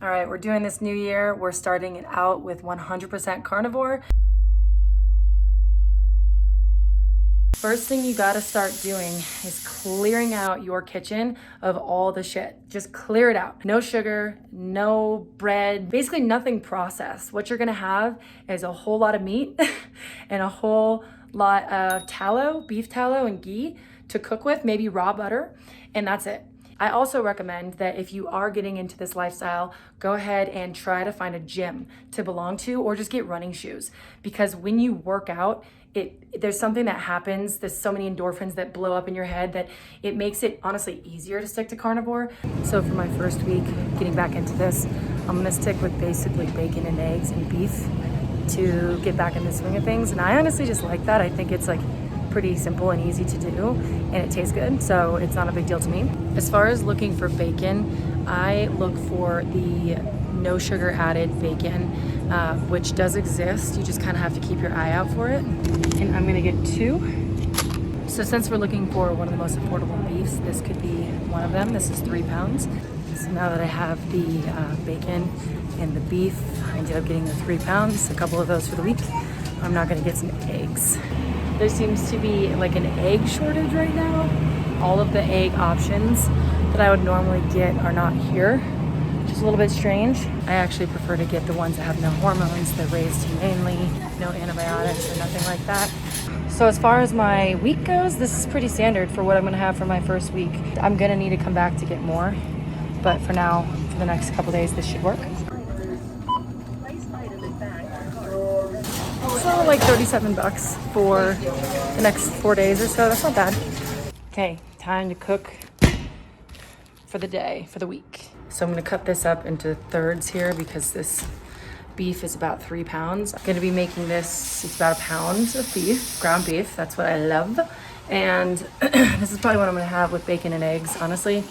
All right, we're doing this new year. We're starting it out with 100% carnivore. First thing you gotta start doing is clearing out your kitchen of all the shit. Just clear it out. No sugar, no bread, basically nothing processed. What you're gonna have is a whole lot of meat and a whole lot of tallow, beef tallow and ghee to cook with, maybe raw butter, and that's it. I also recommend that if you are getting into this lifestyle, go ahead and try to find a gym to belong to or just get running shoes. Because when you work out, there's something that happens, there's so many endorphins that blow up in your head that it makes it honestly easier to stick to carnivore. So for my first week getting back into this, I'm gonna stick with basically bacon and eggs and beef to get back in the swing of things. And I honestly just like that. I think it's like pretty simple and easy to do, and it tastes good, so it's not a big deal to me. As far as looking for bacon, I look for the no sugar added bacon, which does exist. You just kind of have to keep your eye out for it. And I'm gonna get 2. So since we're looking for one of the most affordable beefs, this could be one of them. This is 3 pounds. So now that I have the bacon and the beef, I ended up getting the 3 pounds, a couple of those for the week. I'm now gonna get some eggs. There seems to be like an egg shortage right now. All of the egg options that I would normally get are not here, which is a little bit strange. I actually prefer to get the ones that have no hormones, they're raised humanely, no antibiotics or nothing like that. So as far as my week goes, this is pretty standard for what I'm gonna have for my first week. I'm gonna need to come back to get more, but for now, for the next couple days, this should work. So like 37 bucks for the next 4 days or so. That's not bad. Okay, time to cook for the day, for the week. So I'm gonna cut this up into thirds here because this beef is about 3 pounds. I'm gonna be making this, it's about 1 pound of beef, ground beef. That's what I love. And this is probably what I'm gonna have with bacon and eggs, honestly.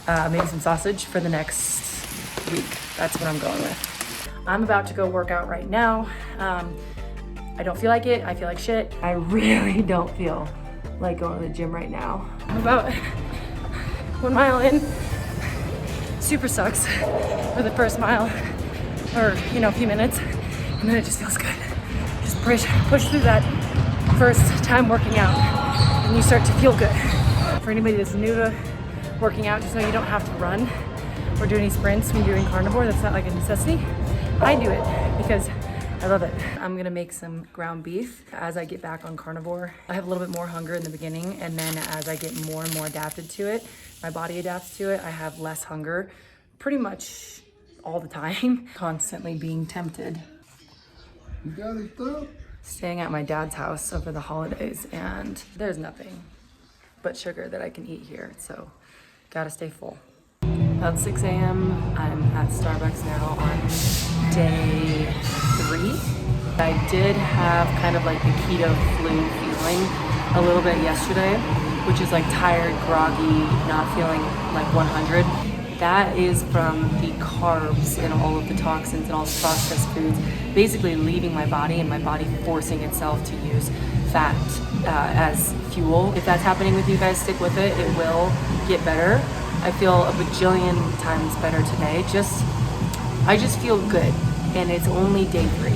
Maybe some sausage for the next week. That's what I'm going with. I'm about to go work out right now. I don't feel like it. I feel like shit. I really don't feel like going to the gym right now. I'm about 1 mile in. Super sucks for the first mile or, a few minutes. And then it just feels good. Just push through that first time working out and you start to feel good. For anybody that's new to working out, just know you don't have to run or do any sprints when you're doing carnivore. That's not like a necessity. I do it because I love it. I'm gonna make some ground beef as I get back on carnivore. I have a little bit more hunger in the beginning, and then as I get more and more adapted to it, my body adapts to it, I have less hunger pretty much all the time. Constantly being tempted. You got it though? Staying at my dad's house over the holidays, and there's nothing but sugar that I can eat here, so gotta stay full. About 6 a.m. I'm at Starbucks now on day 3. I did have kind of like the keto flu feeling a little bit yesterday, which is like tired, groggy, not feeling like 100. That is from the carbs and all of the toxins and all the processed foods basically leaving my body and my body forcing itself to use fat as fuel. If that's happening with you guys, stick with it. It will get better. I feel a bajillion times better today. I just feel good, and it's only day 3.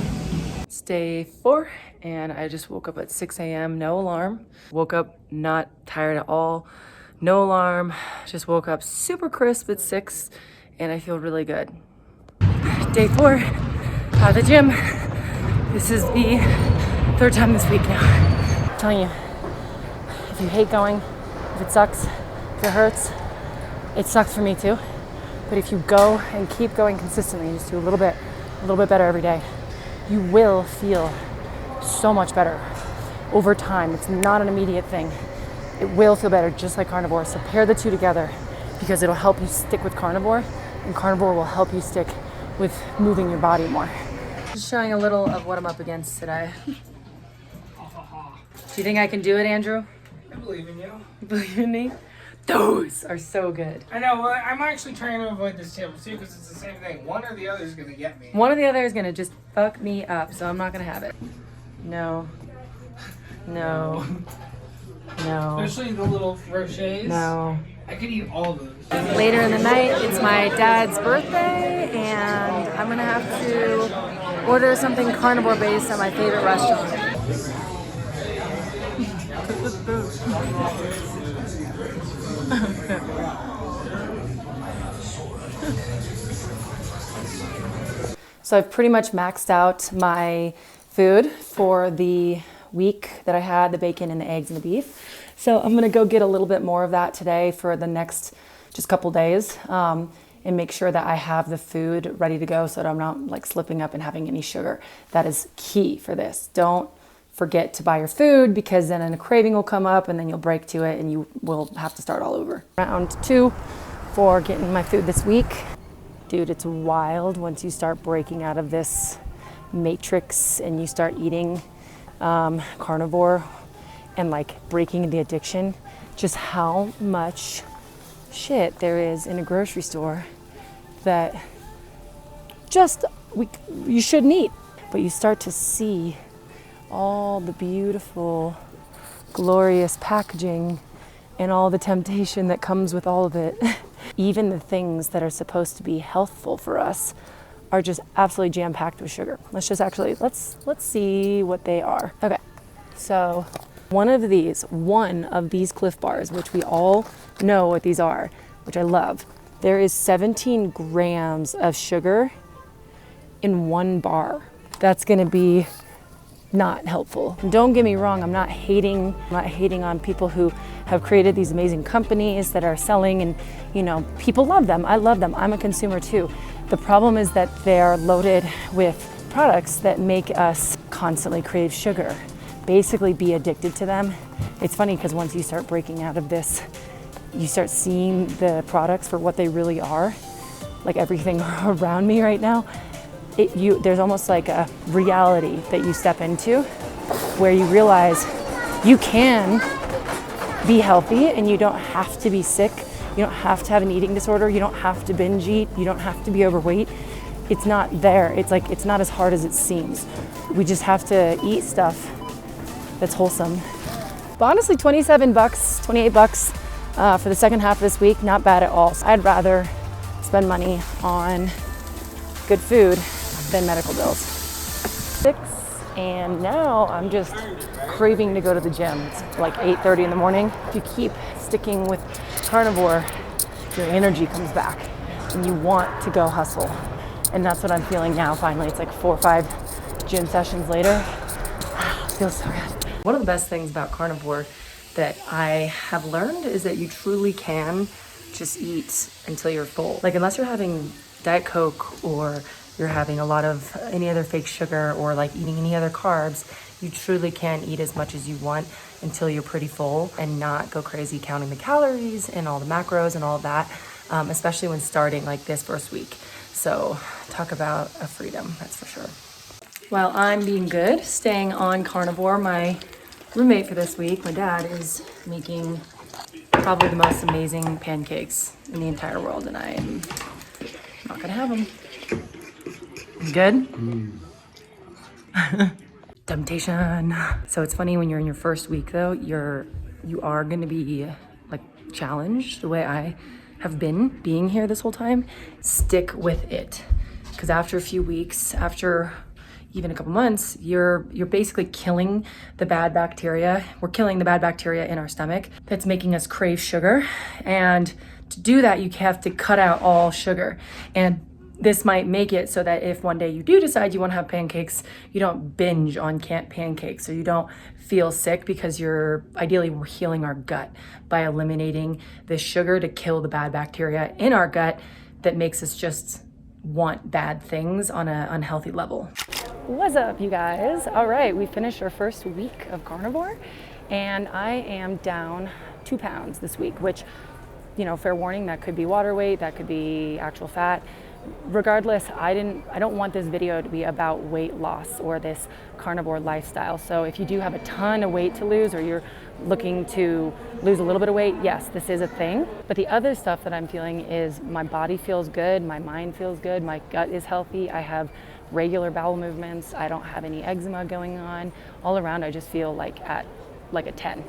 It's day 4, and I just woke up at 6 a.m., no alarm. Woke up not tired at all, no alarm. Just woke up super crisp at 6, and I feel really good. Day 4, out of the gym. This is the 3rd time this week now. I'm telling you, if you hate going, if it sucks, if it hurts, it sucks for me too, but if you go and keep going consistently, just do a little bit better every day, you will feel so much better over time. It's not an immediate thing. It will feel better, just like carnivore. So pair the two together because it'll help you stick with carnivore, and carnivore will help you stick with moving your body more. Just showing a little of what I'm up against today. Do you think I can do it, Andrew? I believe in you. You believe in me? Those are so good. I know, well, I'm actually trying to avoid this table too because it's the same thing. One or the other is going to get me. One or the other is gonna just fuck me up, so I'm not gonna have it. No. No. No. Especially the little rochets. No. I could eat all those. Later in the night, it's my dad's birthday, and I'm gonna have to order something carnivore based at my favorite restaurant. So I've pretty much maxed out my food for the week that I had, the bacon and the eggs and the beef. So I'm gonna go get a little bit more of that today for the next just couple days, and make sure that I have the food ready to go so that I'm not like slipping up and having any sugar. That is key for this. Don't forget to buy your food, because then a craving will come up and then you'll break to it and you will have to start all over. Round 2 for getting my food this week. Dude, it's wild once you start breaking out of this matrix and you start eating carnivore and like breaking the addiction, just how much shit there is in a grocery store that just you shouldn't eat. But you start to see all the beautiful, glorious packaging and all the temptation that comes with all of it. Even the things that are supposed to be healthful for us are just absolutely jam-packed with sugar. Let's see what they are. Okay, so one of these Cliff Bars, which we all know what these are, which I love, there is 17 grams of sugar in one bar. That's gonna be not helpful. And don't get me wrong, I'm not hating on people who have created these amazing companies that are selling, and you know, people love them. I love them. I'm a consumer too. The problem is that they're loaded with products that make us constantly crave sugar, basically be addicted to them. It's funny because once you start breaking out of this, you start seeing the products for what they really are. Like everything around me right now, there's almost like a reality that you step into where you realize you can be healthy and you don't have to be sick. You don't have to have an eating disorder. You don't have to binge eat. You don't have to be overweight. It's not there. It's like, it's not as hard as it seems. We just have to eat stuff that's wholesome. But honestly, 27 bucks, 28 bucks for the second half of this week, not bad at all. So I'd rather spend money on good food than medical bills. 6, and now I'm just craving to go to the gym. It's like 8:30 in the morning. If you keep sticking with carnivore, your energy comes back and you want to go hustle. And that's what I'm feeling now, finally. It's like 4 or 5 gym sessions later. Feels so good. One of the best things about carnivore that I have learned is that you truly can just eat until you're full. Like, unless you're having Diet Coke or you're having a lot of any other fake sugar or like eating any other carbs, you truly can eat as much as you want until you're pretty full and not go crazy counting the calories and all the macros and all of that, especially when starting like this first week. So talk about a freedom, that's for sure. While I'm being good, staying on carnivore, my roommate for this week, my dad, is making probably the most amazing pancakes in the entire world, and I'm not gonna have them. Good? Temptation. So it's funny when you're in your first week though, you are gonna be like challenged the way I have been being here this whole time. Stick with it. Because after a few weeks, after even a couple months, you're basically killing the bad bacteria. We're killing the bad bacteria in our stomach that's making us crave sugar. And to do that, you have to cut out all sugar. And this might make it so that if one day you do decide you want to have pancakes, you don't binge on pancakes, or you don't feel sick, because ideally we're healing our gut by eliminating the sugar to kill the bad bacteria in our gut that makes us just want bad things on an unhealthy level. What's up, you guys? All right, we finished our first week of carnivore and I am down 2 pounds this week, which, you know, fair warning, that could be water weight, that could be actual fat. Regardless, I don't want this video to be about weight loss or this carnivore lifestyle. So if you do have a ton of weight to lose, or you're looking to lose a little bit of weight, yes, this is a thing. But the other stuff that I'm feeling is my body feels good, my mind feels good, my gut is healthy, I have regular bowel movements, I don't have any eczema going on. All around, I just feel like a 10.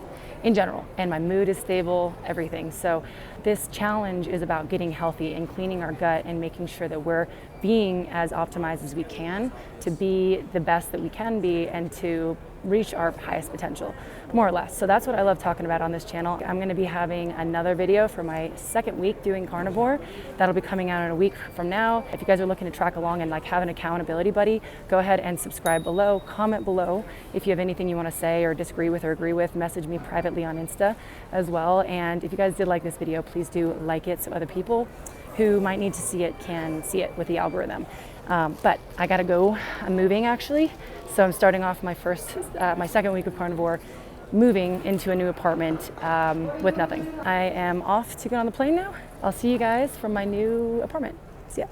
in general, and my mood is stable, everything. So this challenge is about getting healthy and cleaning our gut and making sure that we're being as optimized as we can to be the best that we can be and to reach our highest potential, more or less. So that's what I love talking about on this channel. I'm going to be having another video for my second week doing carnivore. That'll be coming out in a week from now. If you guys are looking to track along and like have an accountability buddy, go ahead and subscribe below, comment below if you have anything you want to say or disagree with or agree with. Message me privately on Insta as well. And if you guys did like this video, please do like it so other people who might need to see it can see it with the algorithm. But I gotta go. I'm moving actually, so I'm starting off my second week of carnivore, moving into a new apartment with nothing. I am off to get on the plane now. I'll see you guys from my new apartment. See ya.